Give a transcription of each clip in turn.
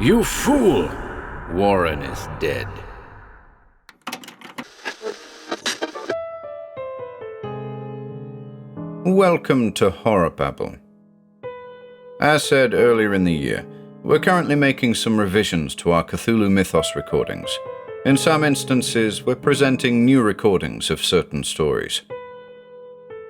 You fool! Warren is dead. Welcome to HorrorBabble. As said earlier in the year, we're currently making some revisions to our Cthulhu Mythos recordings. In some instances, we're presenting new recordings of certain stories.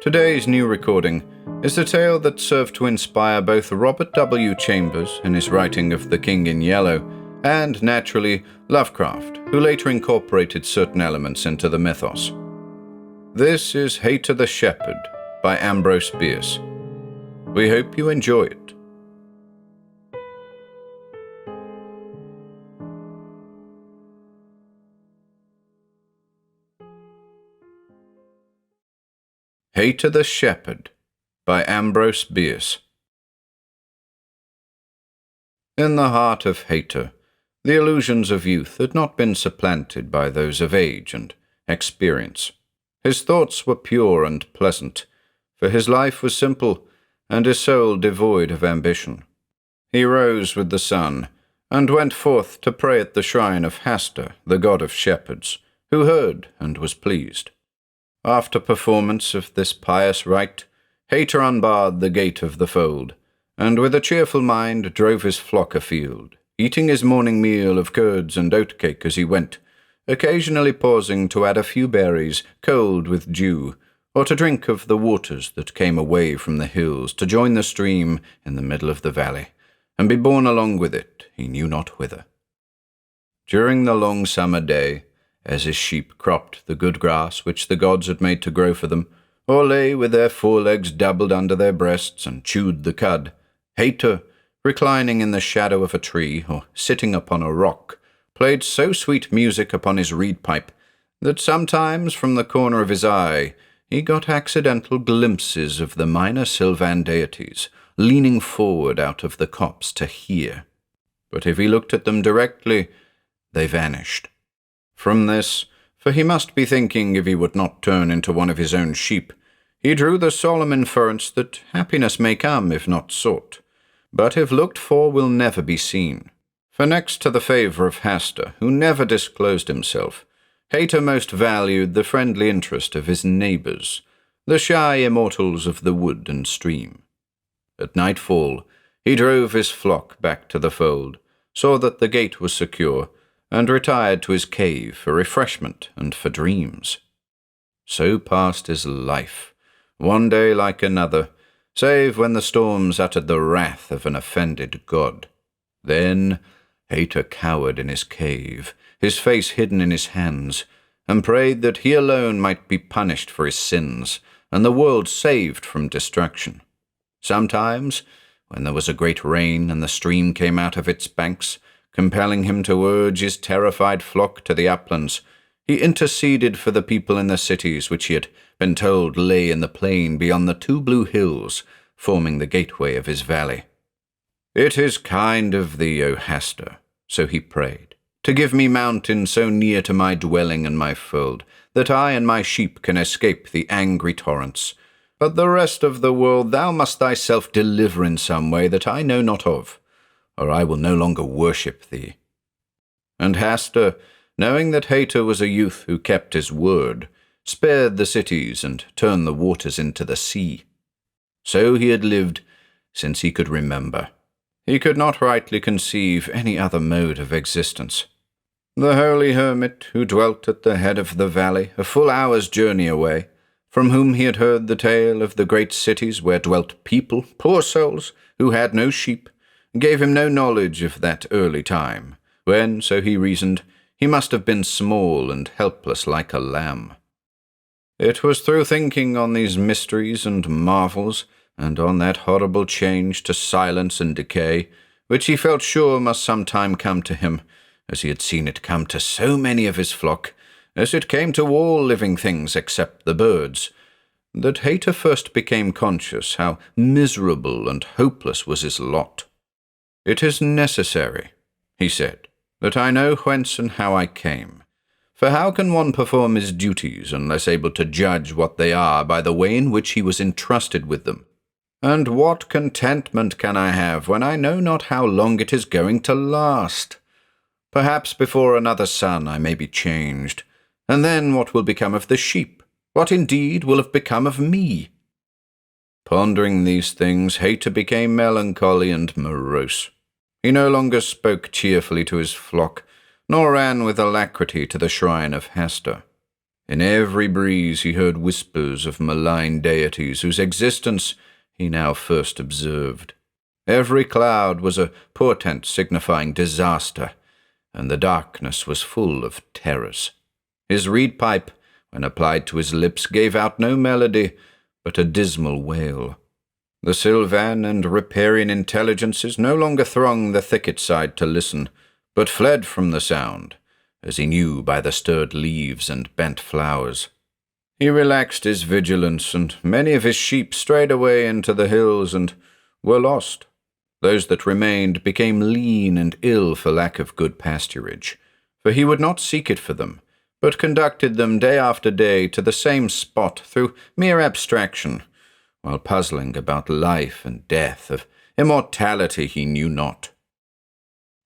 Today's new recording is a tale that served to inspire both Robert W. Chambers in his writing of The King in Yellow, and, naturally, Lovecraft, who later incorporated certain elements into the mythos. This is Haita the Shepherd by Ambrose Bierce. We hope you enjoy it. Haita the Shepherd by Ambrose Bierce. In the heart of Haita, the illusions of youth had not been supplanted by those of age and experience. His thoughts were pure and pleasant, for his life was simple and his soul devoid of ambition. He rose with the sun and went forth to pray at the shrine of Hastur, the god of shepherds, who heard and was pleased. After performance of this pious rite, Haita unbarred the gate of the fold, and with a cheerful mind drove his flock afield, eating his morning meal of curds and oatcake as he went, occasionally pausing to add a few berries cold with dew, or to drink of the waters that came away from the hills to join the stream in the middle of the valley, and be borne along with it, he knew not whither. During the long summer day, as his sheep cropped the good grass which the gods had made to grow for them, or lay with their forelegs doubled under their breasts and chewed the cud, Haita, reclining in the shadow of a tree or sitting upon a rock, played so sweet music upon his reed pipe that sometimes from the corner of his eye he got accidental glimpses of the minor Sylvan deities leaning forward out of the copse to hear. But if he looked at them directly, they vanished. From this, for he must be thinking if he would not turn into one of his own sheep, he drew the solemn inference that happiness may come if not sought, but if looked for will never be seen. For next to the favour of Hastur, who never disclosed himself, Haita most valued the friendly interest of his neighbours, the shy immortals of the wood and stream. At nightfall, he drove his flock back to the fold, saw that the gate was secure, and retired to his cave for refreshment and for dreams. So passed his life, one day like another, save when the storms uttered the wrath of an offended god. Then Haita cowered in his cave, his face hidden in his hands, and prayed that he alone might be punished for his sins, and the world saved from destruction. Sometimes, when there was a great rain and the stream came out of its banks, compelling him to urge his terrified flock to the uplands, he interceded for the people in the cities which he had been told lay in the plain beyond the two blue hills forming the gateway of his valley. "It is kind of thee, O Hastur," so he prayed, "to give me mountain so near to my dwelling and my fold, that I and my sheep can escape the angry torrents. But the rest of the world thou must thyself deliver in some way that I know not of, or I will no longer worship thee." And Hastur, knowing that Haita was a youth who kept his word, spared the cities and turned the waters into the sea. So he had lived since he could remember. He could not rightly conceive any other mode of existence. The holy hermit who dwelt at the head of the valley, a full hour's journey away, from whom he had heard the tale of the great cities where dwelt people, poor souls, who had no sheep, gave him no knowledge of that early time, when, so he reasoned, he must have been small and helpless like a lamb. It was through thinking on these mysteries and marvels, and on that horrible change to silence and decay, which he felt sure must some time come to him, as he had seen it come to so many of his flock, as it came to all living things except the birds, that Haita first became conscious how miserable and hopeless was his lot. "It is necessary," he said, "that I know whence and how I came. For how can one perform his duties unless able to judge what they are by the way in which he was entrusted with them? And what contentment can I have when I know not how long it is going to last? Perhaps before another sun I may be changed, and then what will become of the sheep? What indeed will have become of me? Pondering these things, Haita became melancholy and morose. He no longer spoke cheerfully to his flock, nor ran with alacrity to the shrine of Hastur. In every breeze he heard whispers of malign deities whose existence he now first observed. Every cloud was a portent signifying disaster, and the darkness was full of terrors. His reed pipe, when applied to his lips, gave out no melody, but a dismal wail. The Sylvan and riparian intelligences no longer thronged the thicket side to listen, but fled from the sound, as he knew by the stirred leaves and bent flowers. He relaxed his vigilance, and many of his sheep strayed away into the hills and were lost. Those that remained became lean and ill for lack of good pasturage, for he would not seek it for them, but conducted them day after day to the same spot through mere abstraction, while puzzling about life and death, of immortality he knew not.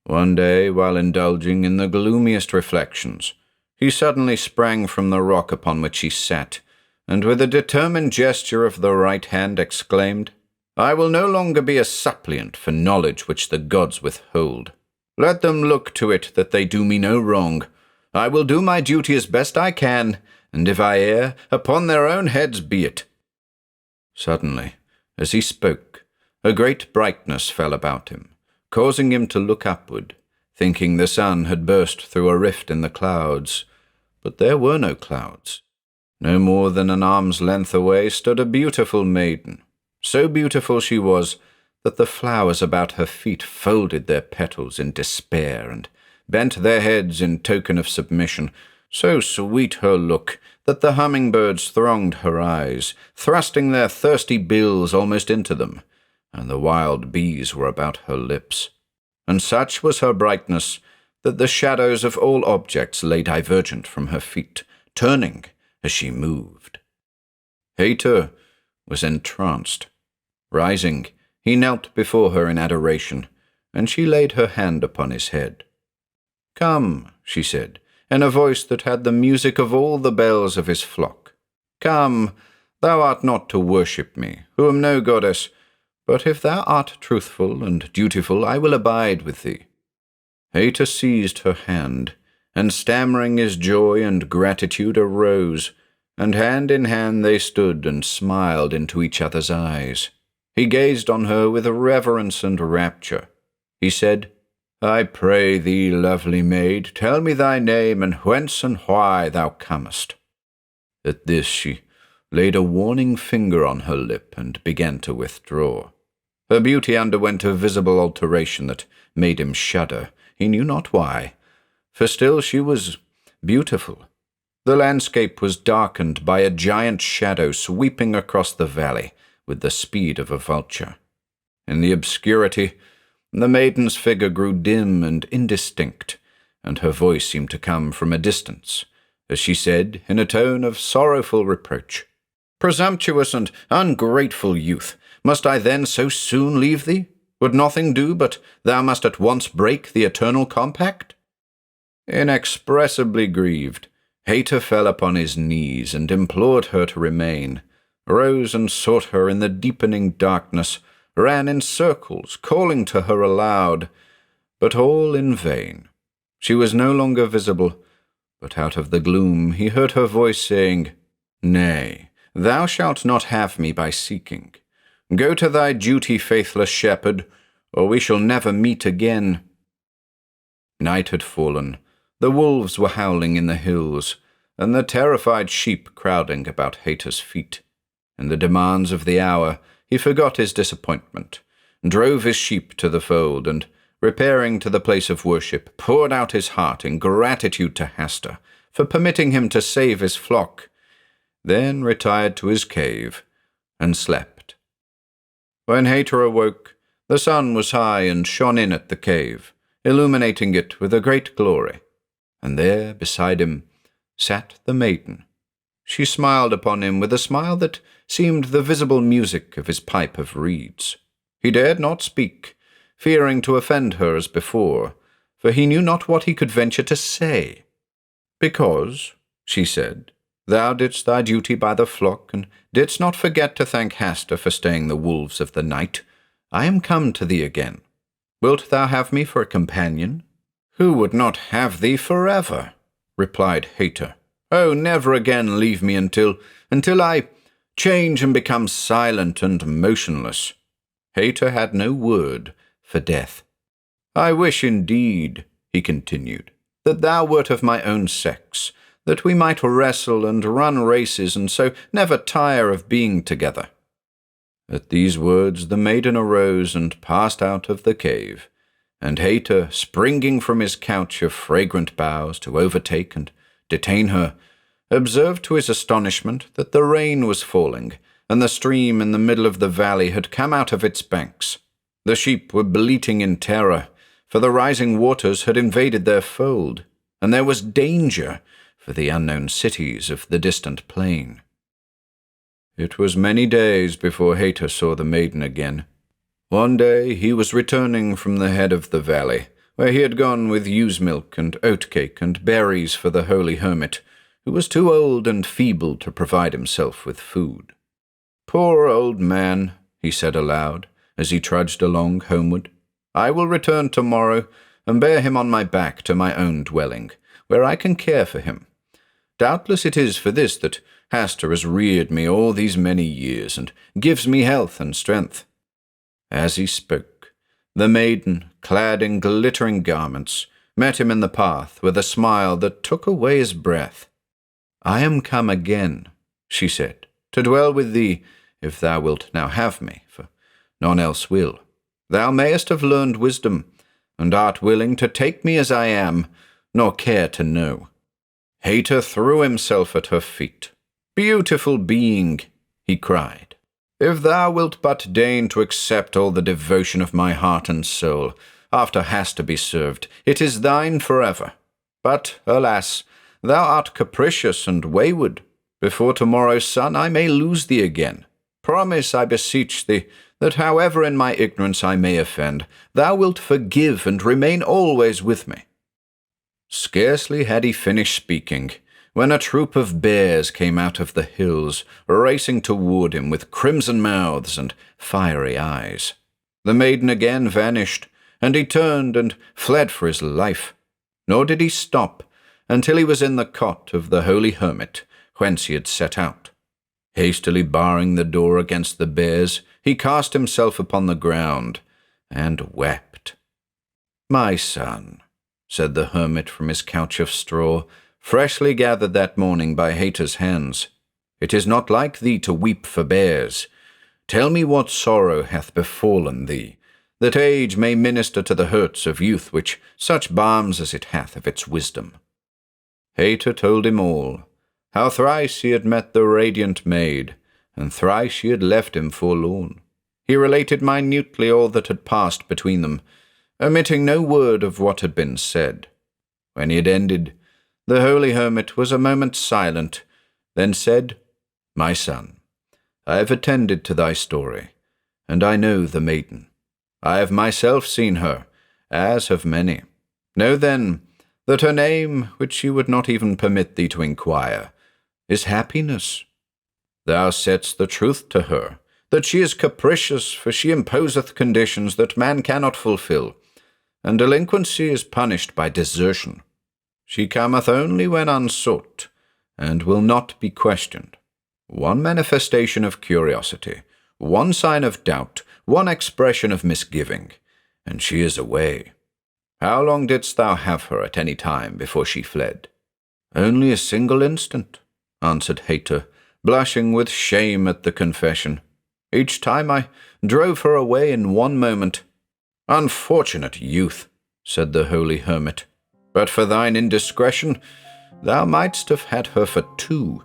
One day, while indulging in the gloomiest reflections, he suddenly sprang from the rock upon which he sat, and with a determined gesture of the right hand exclaimed, "I will no longer be a suppliant for knowledge which the gods withhold. Let them look to it that they do me no wrong. I will do my duty as best I can, and if I err, upon their own heads be it." Suddenly, as he spoke, a great brightness fell about him, causing him to look upward, thinking the sun had burst through a rift in the clouds. But there were no clouds. No more than an arm's length away stood a beautiful maiden. So beautiful she was that the flowers about her feet folded their petals in despair and bent their heads in token of submission. So sweet her look that the hummingbirds thronged her eyes, thrusting their thirsty bills almost into them, and the wild bees were about her lips. And such was her brightness that the shadows of all objects lay divergent from her feet, turning as she moved. Haita was entranced. Rising, he knelt before her in adoration, and she laid her hand upon his head. "Come," she said, in a voice that had the music of all the bells of his flock. "Come, thou art not to worship me, who am no goddess, but if thou art truthful and dutiful, I will abide with thee." Haita seized her hand, and stammering his joy and gratitude arose, and hand in hand they stood and smiled into each other's eyes. He gazed on her with reverence and rapture. He said, "I pray thee, lovely maid, tell me thy name, and whence and why thou comest." At this she laid a warning finger on her lip and began to withdraw. Her beauty underwent a visible alteration that made him shudder, he knew not why, for still she was beautiful. The landscape was darkened by a giant shadow sweeping across the valley with the speed of a vulture. In the obscurity, the maiden's figure grew dim and indistinct, and her voice seemed to come from a distance, as she said, in a tone of sorrowful reproach, "Presumptuous and ungrateful youth, must I then so soon leave thee? Would nothing do but thou must at once break the eternal compact?" Inexpressibly grieved, Haita fell upon his knees and implored her to remain, rose and sought her in the deepening darkness, ran in circles, calling to her aloud, but all in vain. She was no longer visible, but out of the gloom he heard her voice saying, "Nay, thou shalt not have me by seeking. Go to thy duty, faithless shepherd, or we shall never meet again." Night had fallen, the wolves were howling in the hills, and the terrified sheep crowding about Haita's feet. In the demands of the hour, he forgot his disappointment, drove his sheep to the fold, and, repairing to the place of worship, poured out his heart in gratitude to Hastur for permitting him to save his flock, then retired to his cave and slept. When Haita awoke, the sun was high and shone in at the cave, illuminating it with a great glory, and there, beside him, sat the maiden. She smiled upon him with a smile that seemed the visible music of his pipe of reeds. He dared not speak, fearing to offend her as before, for he knew not what he could venture to say. "Because," she said, "thou didst thy duty by the flock, and didst not forget to thank Hastur for staying the wolves of the night, I am come to thee again. Wilt thou have me for a companion?" "Who would not have thee forever?" replied Haita. "Oh, never again leave me until I change and become silent and motionless." Haita had no word for death. "I wish indeed," he continued, "that thou wert of my own sex, that we might wrestle and run races and so never tire of being together." At these words the maiden arose and passed out of the cave, and Haita, springing from his couch of fragrant boughs to overtake and detain her, observed to his astonishment that the rain was falling, and the stream in the middle of the valley had come out of its banks. The sheep were bleating in terror, for the rising waters had invaded their fold, and there was danger for the unknown cities of the distant plain. It was many days before Haita saw the maiden again. One day he was returning from the head of the valley, where he had gone with ewe's milk and oatcake and berries for the holy hermit, who was too old and feeble to provide himself with food. "Poor old man," he said aloud, as he trudged along homeward. "I will return tomorrow and bear him on my back to my own dwelling, where I can care for him. Doubtless it is for this that Hastur has reared me all these many years, and gives me health and strength." As he spoke, the maiden, clad in glittering garments, met him in the path with a smile that took away his breath. "I am come again," she said, "to dwell with thee, if thou wilt now have me, for none else will. Thou mayest have learned wisdom, and art willing to take me as I am, nor care to know." Haita threw himself at her feet. "Beautiful being," he cried, "if thou wilt but deign to accept all the devotion of my heart and soul, after Hastur be served, it is thine forever. But, alas, thou art capricious and wayward. Before tomorrow's sun I may lose thee again. Promise, I beseech thee, that however in my ignorance I may offend, thou wilt forgive and remain always with me." Scarcely had he finished speaking, when a troop of bears came out of the hills, racing toward him with crimson mouths and fiery eyes. The maiden again vanished, and he turned and fled for his life. Nor did he stop until he was in the cot of the holy hermit, whence he had set out. Hastily barring the door against the bears, he cast himself upon the ground and wept. "My son," said the hermit from his couch of straw, freshly gathered that morning by Haita's hands, "it is not like thee to weep for bears. Tell me what sorrow hath befallen thee, that age may minister to the hurts of youth which such balms as it hath of its wisdom." Haita told him all, how thrice he had met the radiant maid, and thrice she had left him forlorn. He related minutely all that had passed between them, omitting no word of what had been said. When he had ended, the holy hermit was a moment silent, then said, "My son, I have attended to thy story, and I know the maiden. I have myself seen her, as have many. Know then that her name, which she would not even permit thee to inquire, is Happiness. Thou saidst the truth to her, that she is capricious, for she imposeth conditions that man cannot fulfill, and delinquency is punished by desertion. She cometh only when unsought, and will not be questioned. One manifestation of curiosity, one sign of doubt, one expression of misgiving, and she is away. How long didst thou have her at any time before she fled?" "Only a single instant," answered Haita, blushing with shame at the confession. "Each time I drove her away in one moment." "Unfortunate youth," said the holy hermit. "But for thine indiscretion, thou mightst have had her for 2.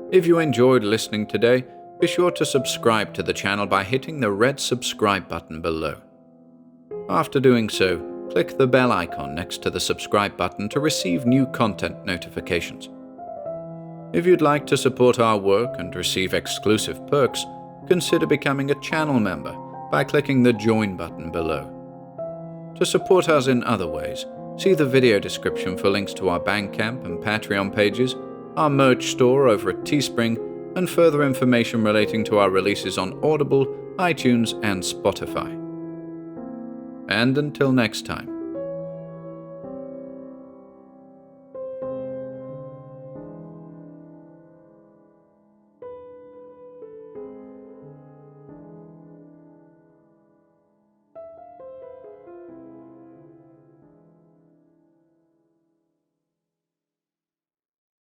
If you enjoyed listening today, be sure to subscribe to the channel by hitting the red subscribe button below. After doing so, click the bell icon next to the subscribe button to receive new content notifications. If you'd like to support our work and receive exclusive perks, consider becoming a channel member by clicking the join button below. To support us in other ways, see the video description for links to our Bandcamp and Patreon pages, our merch store over at Teespring, and further information relating to our releases on Audible, iTunes, and Spotify. And until next time,